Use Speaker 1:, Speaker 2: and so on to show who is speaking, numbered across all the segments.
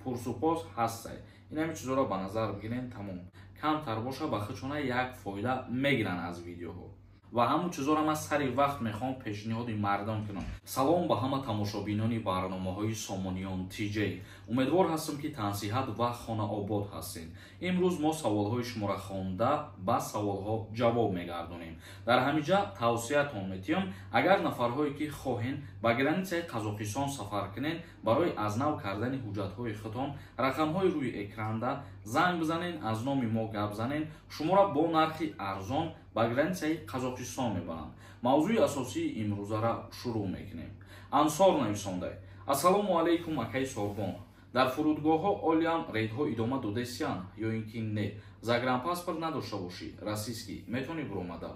Speaker 1: пурсупос ҳастай. Ин ҳамин чизоро ба назар бигирен, тамом. Камтар боша ба худшона як фоида мегиранд аз видеоҳо. ва ҳамун чизоро ман сари вақт мехоҳам пешниҳоди мардум кунам. Салом ба ҳама тамошобинони барномаҳои Сомониён TJ. Умедвор ҳастам ки тансиҳат ва хонаобод ҳастед. Имрӯз мо саволҳои шуморо хонда ба саволҳо ҷавоб мегардонем. Дар ҳаминҷа тавсиятон метиҳам, агар нафарҳое ки хоҳен ба границаи Қазоқистон сафар кунед, барои аз нав кардани ҳуҷҷатҳои худтон рақамҳои рӯи экранда занг бизанед, аз номи мо гап занед, шуморо бо нархи арзон ба границаи Қазоқистон мебаранд. Мавзӯи асосии имрӯзара шурӯъ мекунем. Ансор нависондай: Ассалому алайкум акаи Сорбон. Дар фурудгоҳҳо олиам рейдҳо идома додастиянд ё ин ки не? Загранпаспорт надошта бошӣ, расистӣ, метавонӣ биромада.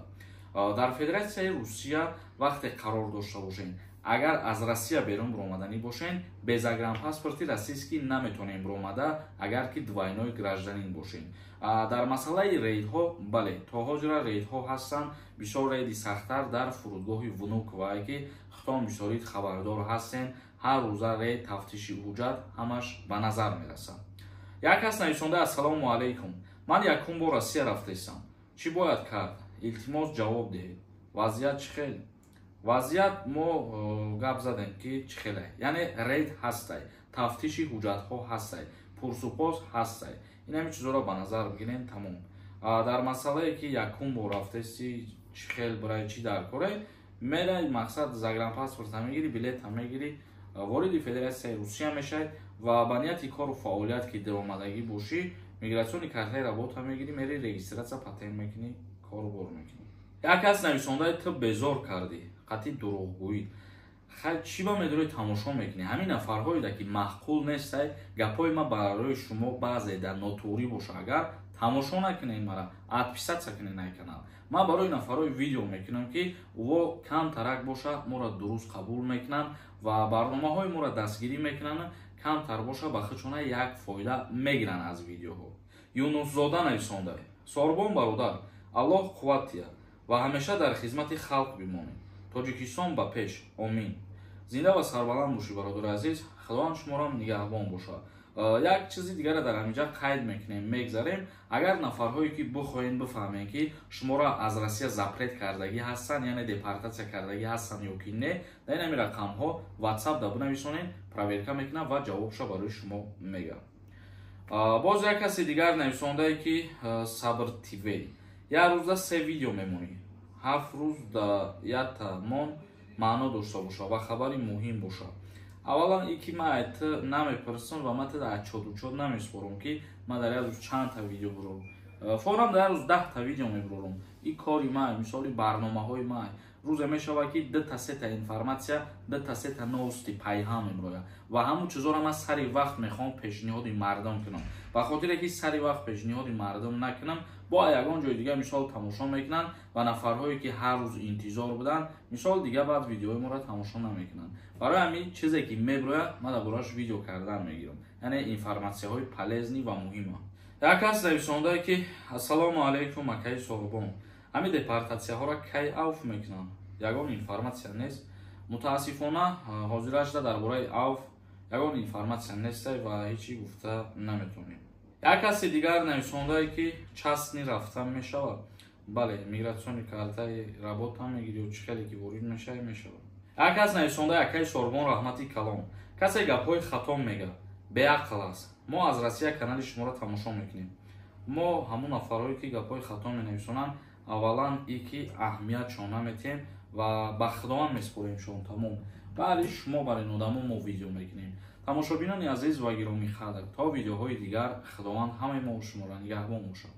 Speaker 1: Дар Федератсияи Русия вақте қарор дошта бошед, агар аз Россия берун биромаданӣ бошед, без загранпаспорти расистӣ наметавонем биромада, агар ки двойной гражданин бошед. Дар масъалаи рейдҳо, бале, то ҳозира рейдҳо ҳастанд, бисёр рейди сахттар дар фурудгоҳи Внуково ки худтон бисёрид хабардор ҳастед, ҳар рӯза рейд, тафтиши ҳуҷҷат ҳамаш ба назар мерасад. Як кас нависонда: Ассалому алайкум. Ман якум бор Россия рафтаистам. Чӣ бояд кард? Илтимос ҷавоб диҳед. Вазъият чӣ хел? Вазъият мо гап задем ки чӣ хеле. Яъне рейд ҳастай, тафтиши ҳуҷҷатҳо ҳастай, пурсупос ҳастай. Ин ҳамин чизоро ба назар бигирен, тамом. Дар масъалае ки якум бор рафтаисти, чӣ хел барои чӣ дар коре, мерай мақсад загранпаспорта мегири, билета мегири, вориди Федератсияи Русия мешавӣ ва ба нияти кору фаъолият ки даромадагӣ бошӣ, мигратсиони картаи работа мегирӣ, мери регистратсия патент мекунӣ, кору бор мекунӣ. Як кас нависондаи: ту безор кардӣ, қатъи дурӯғгӯӣ. Хай чӣ ба медорӣ тамошо мекунӣ? Ҳамин нафарҳое ки маъқул нестай, гапои ман барои шумо баъзеда нотуурӣ боша, агар тамошо накунед мара, адписатсия кунед на канал. Ман барои нафарҳое видео мекунам ки во камтарак боша, моро дуруст қабул мекунанд ва барномаҳои моро дастгирӣ мекунанд, камтар боша ба худшона як фоида мегиранд аз видеоҳо. Юнусзода нависондай: Сорбон бародар, Аллоҳ қувват диҳад ва ҳамеша дар хизмати халқ бимонед. Тоҷикистон ба пеш. Омин. Зинда ва сарбаланд бошӣ бародари азиз. Худованд шуморо нигаҳбон бошад. Як чизи дигаре дар ҳаминҷа қайд мекунем, мегзарем. Агар нафарҳое ки бихоҳед бифаҳмед ки шуморо аз Россия запрет кардагӣ ҳастанд, яъне депортатсия кардагӣ ҳастанд ё ки не, дар ин ҳамин рақамҳо WhatsApp да бинависонед, проверка мекунам ва ҷавобшо барои шумо мегам. Боз як каси дигар нависондае ки Сабр TV. Як рӯзда 3 видео мемонӣ. 7 рӯз да якта мон маъно дошта боша ва хабари муҳим боша. Аввалан ин ки ман айт намепарсам ва ман тада аччод намеспорам ки ман дар як рӯз чандта видео бирорам. Форам дар як рӯз 10та видео мебирорам. Ин кори ман, мисоли барномаҳои ман. Рӯзе мешавад ки 2-3 информатсия, 2-3 новости пайҳам мебирояд ва ҳамун чизоро ман сари вақт мехоҳам пешниҳоди мардум кунам. Ба хотире ки сари вақт пешниҳоди мардум накунам, бо ягон ҷои дига мисол тамошо мекунанд ва нафарҳое ки ҳар рӯз интизор буданд, мисол дига баъд видеои моро тамошо намекунанд. Барои ҳамин чизе ки мебирояд, ман дар борааш видео кардан мегирам, яъне информатсияҳои полезни ва муҳима. Як кас нависондае ки Ассалому алайкум акаи Сорбон. Ҳамин депортатсияҳоро кай авф мекунанд? Ягон информатсия нест. Мутаассифона ҳозирашда дар бораи авф ягон информатсия нестай ва ҳечи гуфта наметавонем. Як каси дигар нависондае ки частни рафта мешавад. Бале, мигратсиони картаи работа мегири ё чӣ хеле ки ворид мешавад, мешавад. Як кас нависондае: акаи Сорбон раҳмати калом. Касе гапҳои хато мегӯяд, беақл аст. Мо аз Россия канали шуморо тамошо мекунем. Мо ҳамон нафарҳое ки гапҳои хато менависонанд, аввалан ин ки аҳамиятшон наметиҳем ва ба Худованд меспоримшон, тамом. Баъди шумо барои одамон мо видео мекунем. Тамошобинони азиз ва гиромихадр, то видеоҳои дигар, Худованд ҳамаи мо шуморо нигаҳбон бошад.